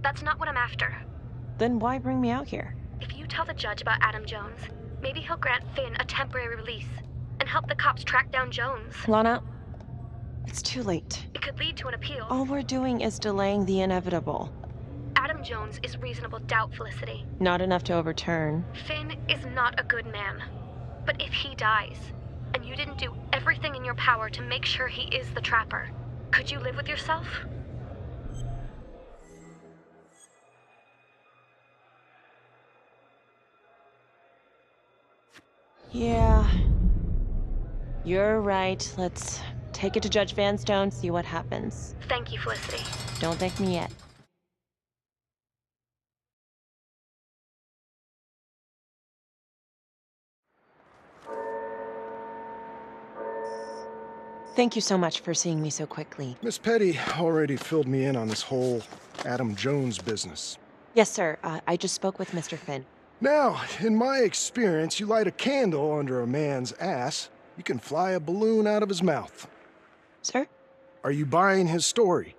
That's not what I'm after. Then why bring me out here? If you tell the judge about Adam Jones, maybe he'll grant Finn a temporary release and help the cops track down Jones. Lana, it's too late. It could lead to an appeal. All we're doing is delaying the inevitable. Adam Jones is reasonable doubt, Felicity. Not enough to overturn. Finn is not a good man. But if he dies, and you didn't do everything in your power to make sure he is the Trapper, could you live with yourself? Yeah. You're right. Let's take it to Judge Vanstone, see what happens. Thank you, Felicity. Don't thank me yet. Thank you so much for seeing me so quickly. Miss Petty already filled me in on this whole Adam Jones business. Yes, sir. I just spoke with Mr. Finn. Now, in my experience, you light a candle under a man's ass, you can fly a balloon out of his mouth. Sir? Are you buying his story?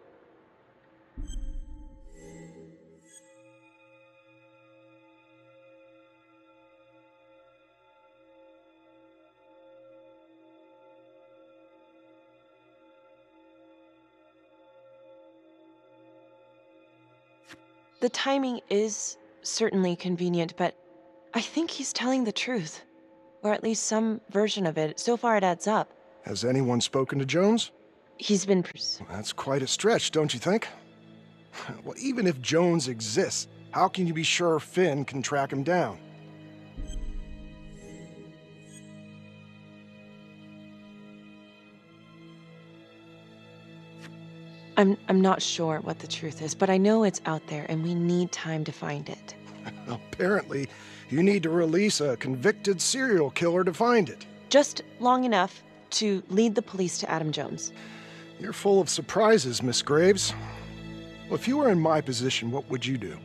The timing is certainly convenient, but I think he's telling the truth. Or at least some version of it. So far it adds up. Has anyone spoken to Jones? He's been... That's quite a stretch, don't you think? Well, even if Jones exists, how can you be sure Finn can track him down? I'm not sure what the truth is, but I know it's out there and we need time to find it. Apparently, you need to release a convicted serial killer to find it. Just long enough to lead the police to Adam Jones. You're full of surprises, Miss Graves. Well, if you were in my position, what would you do?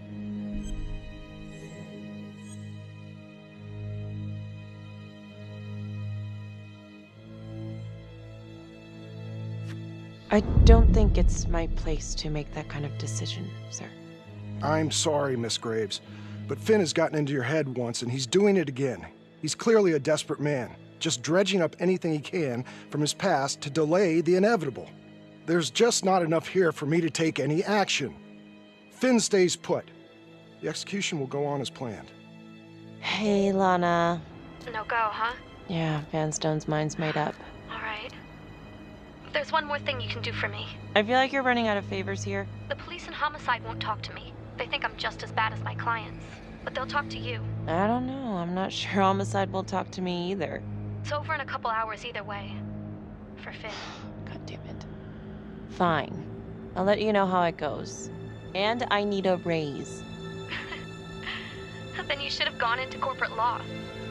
I don't think it's my place to make that kind of decision, sir. I'm sorry, Miss Graves, but Finn has gotten into your head once and he's doing it again. He's clearly a desperate man, just dredging up anything he can from his past to delay the inevitable. There's just not enough here for me to take any action. Finn stays put. The execution will go on as planned. Hey, Lana. No go, huh? Yeah, Vanstone's mind's made up. All right. There's one more thing you can do for me. I feel like you're running out of favors here. The police and homicide won't talk to me. They think I'm just as bad as my clients. But they'll talk to you. I don't know. I'm not sure Homicide will talk to me either. It's over in a couple hours either way. For Finn. God damn it. Fine. I'll let you know how it goes. And I need a raise. Then you should have gone into corporate law.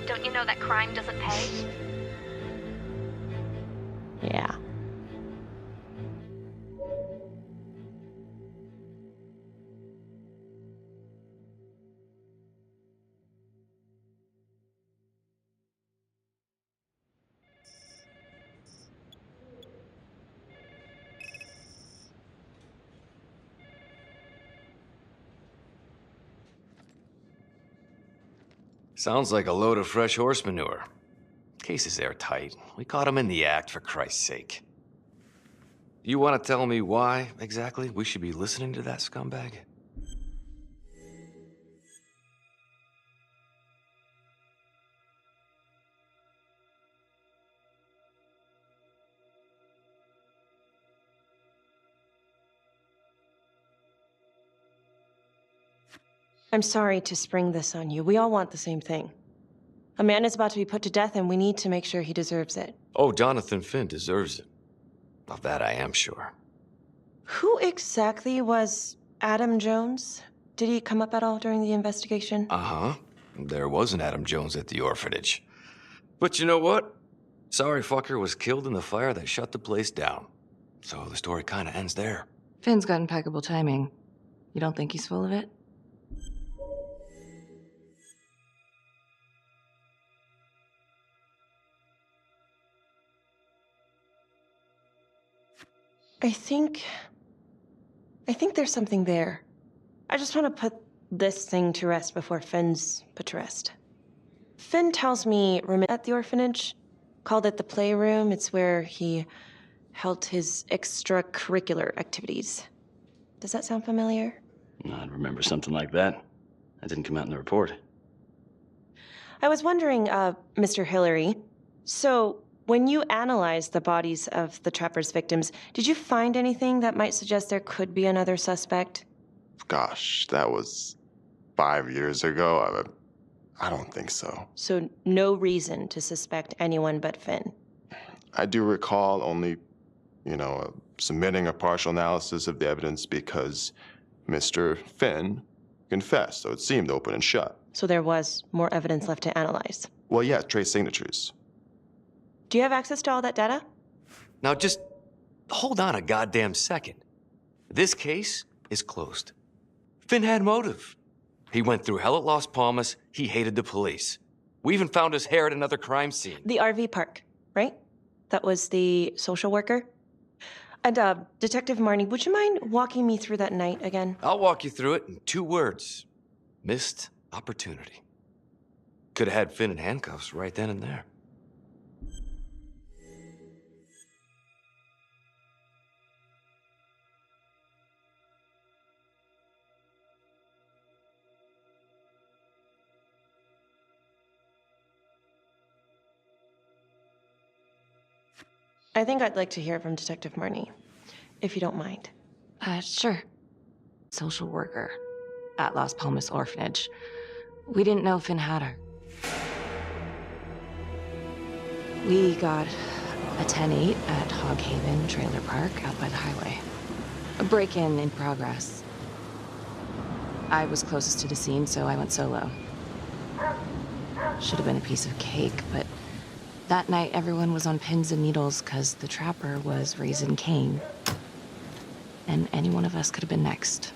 Don't you know that crime doesn't pay? Yeah. Sounds like a load of fresh horse manure. Case is airtight. We caught him in the act, for Christ's sake. You want to tell me why, exactly, we should be listening to that scumbag? I'm sorry to spring this on you. We all want the same thing. A man is about to be put to death, and we need to make sure he deserves it. Oh, Jonathan Finn deserves it. Of that I am sure. Who exactly was Adam Jones? Did he come up at all during the investigation? Uh-huh. There was an Adam Jones at the orphanage. But you know what? Sorry fucker was killed in the fire that shut the place down. So the story kinda ends there. Finn's got impeccable timing. You don't think he's full of it? I think there's something there. I just want to put this thing to rest before Finn's put to rest. Finn tells me room at the orphanage, called it the playroom. It's where he held his extracurricular activities. Does that sound familiar? I'd remember something like that. That didn't come out in the report. I was wondering, Mr. Hillary, so when you analyzed the bodies of the Trapper's victims, did you find anything that might suggest there could be another suspect? Gosh, that was 5 years ago. I don't think so. So no reason to suspect anyone but Finn? I do recall only, submitting a partial analysis of the evidence because Mr. Finn confessed, so it seemed open and shut. So there was more evidence left to analyze? Well, yeah, trace signatures. Do you have access to all that data? Now just hold on a goddamn second. This case is closed. Finn had motive. He went through hell at Las Palmas. He hated the police. We even found his hair at another crime scene. The RV park, right? That was the social worker? And, Detective Marnie, would you mind walking me through that night again? I'll walk you through it in 2 words. Missed opportunity. Could have had Finn in handcuffs right then and there. I think I'd like to hear from Detective Marnie, if you don't mind. Sure. Social worker at Las Palmas Orphanage. We didn't know Finn had her. We got a 10-8 at Hog Haven Trailer Park out by the highway. A break-in in progress. I was closest to the scene, so I went solo. Should have been a piece of cake, but that night everyone was on pins and needles because the Trapper was raising Cain. And any one of us could have been next.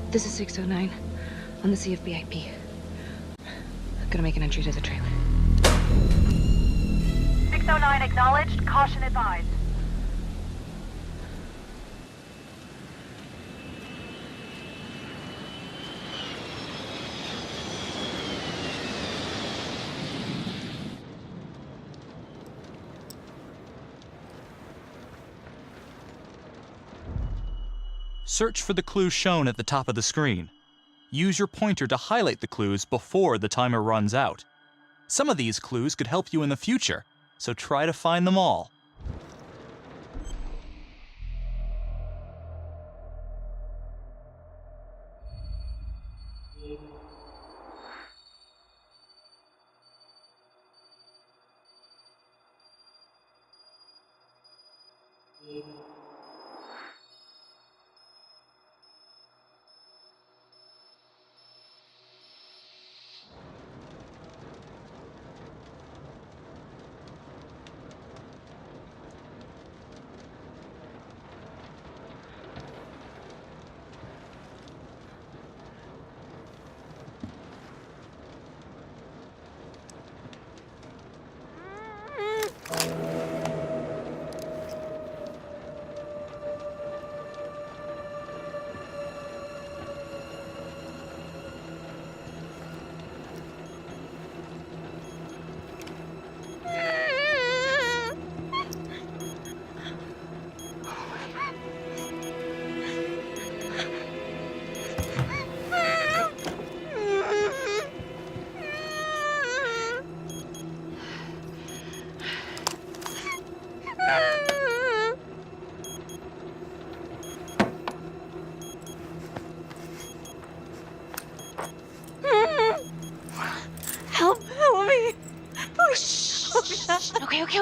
This is 609 on the CFBIP. I'm gonna make an entry to the trailer. 609 acknowledged. Caution advised. Search for the clues shown at the top of the screen. Use your pointer to highlight the clues before the timer runs out. Some of these clues could help you in the future, so try to find them all.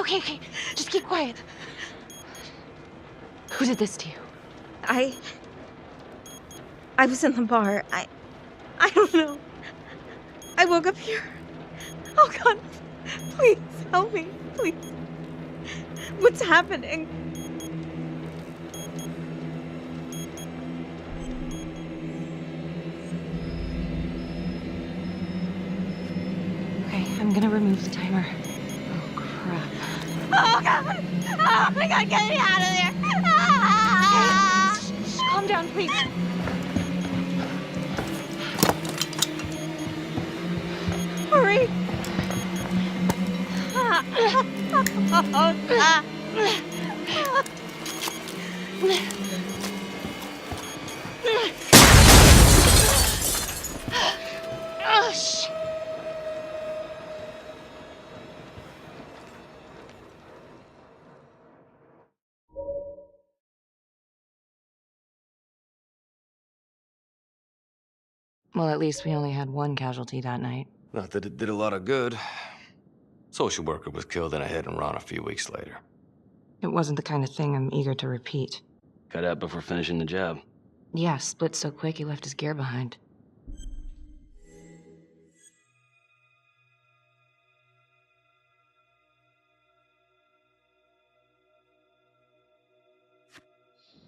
Okay. Just keep quiet. Who did this to you? I was in the bar. I don't know. I woke up here. Oh God, please help me, please. What's happening? Okay, I'm gonna remove the timer. Oh, crap. Oh God! Oh my God, get me out of there! Shh, calm down, please. Hurry! Oh, shit. Well, at least we only had one casualty that night. Not that it did a lot of good. Social worker was killed in a hit-and-run a few weeks later. It wasn't the kind of thing I'm eager to repeat. Cut out before finishing the job. Yeah, split so quick he left his gear behind.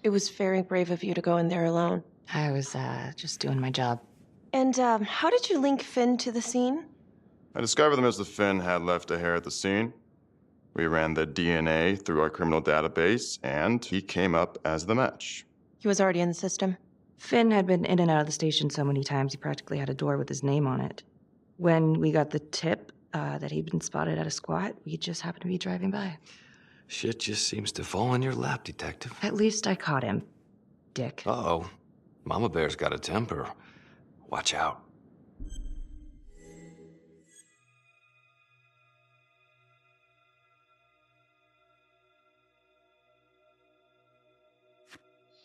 It was very brave of you to go in there alone. I was, just doing my job. And, how did you link Finn to the scene? I discovered that Mr. Finn had left a hair at the scene. We ran the DNA through our criminal database, and he came up as the match. He was already in the system. Finn had been in and out of the station so many times he practically had a door with his name on it. When we got the tip that he'd been spotted at a squat, we just happened to be driving by. Shit just seems to fall in your lap, Detective. At least I caught him, dick. Uh-oh. Mama Bear's got a temper. Watch out.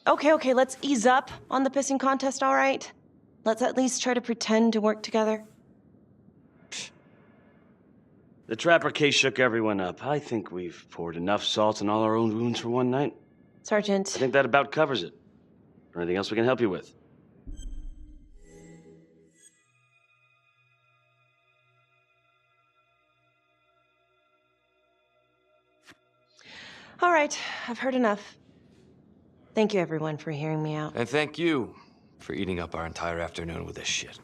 Okay, let's ease up on the pissing contest, all right? Let's at least try to pretend to work together. The Trapper case shook everyone up. I think we've poured enough salt in all our own wounds for one night. Sergeant. I think that about covers it. Or anything else we can help you with? All right, I've heard enough. Thank you, everyone, for hearing me out. And thank you for eating up our entire afternoon with this shit.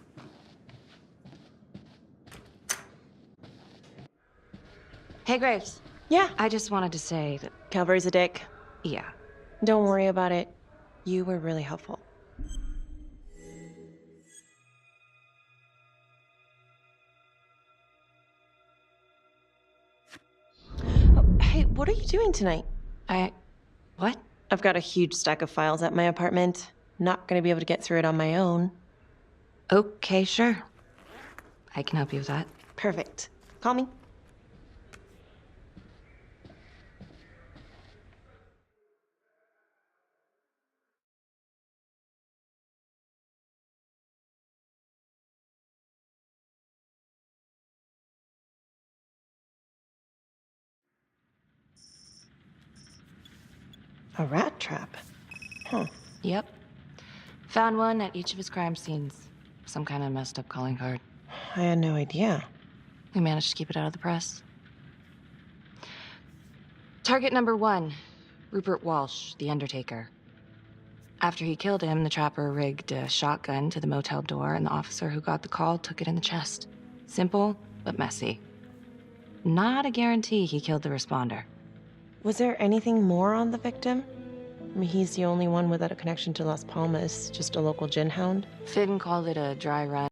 Hey, Graves. Yeah, I just wanted to say that, Calvary's a dick. yeah. Don't worry about it. You were really helpful. Oh, hey, what are you doing tonight? What? I've got a huge stack of files at my apartment. Not gonna be able to get through it on my own. Okay, sure. I can help you with that. Perfect. Call me. A rat trap? Huh. Yep. Found one at each of his crime scenes. Some kind of messed up calling card. I had no idea. We managed to keep it out of the press. Target number 1, Rupert Walsh, the Undertaker. After he killed him, the trapper rigged a shotgun to the motel door, and the officer who got the call took it in the chest. Simple, but messy. Not a guarantee he killed the responder. Was there anything more on the victim? I mean, he's the only one without a connection to Las Palmas, just a local gin hound. Finn called it a dry run.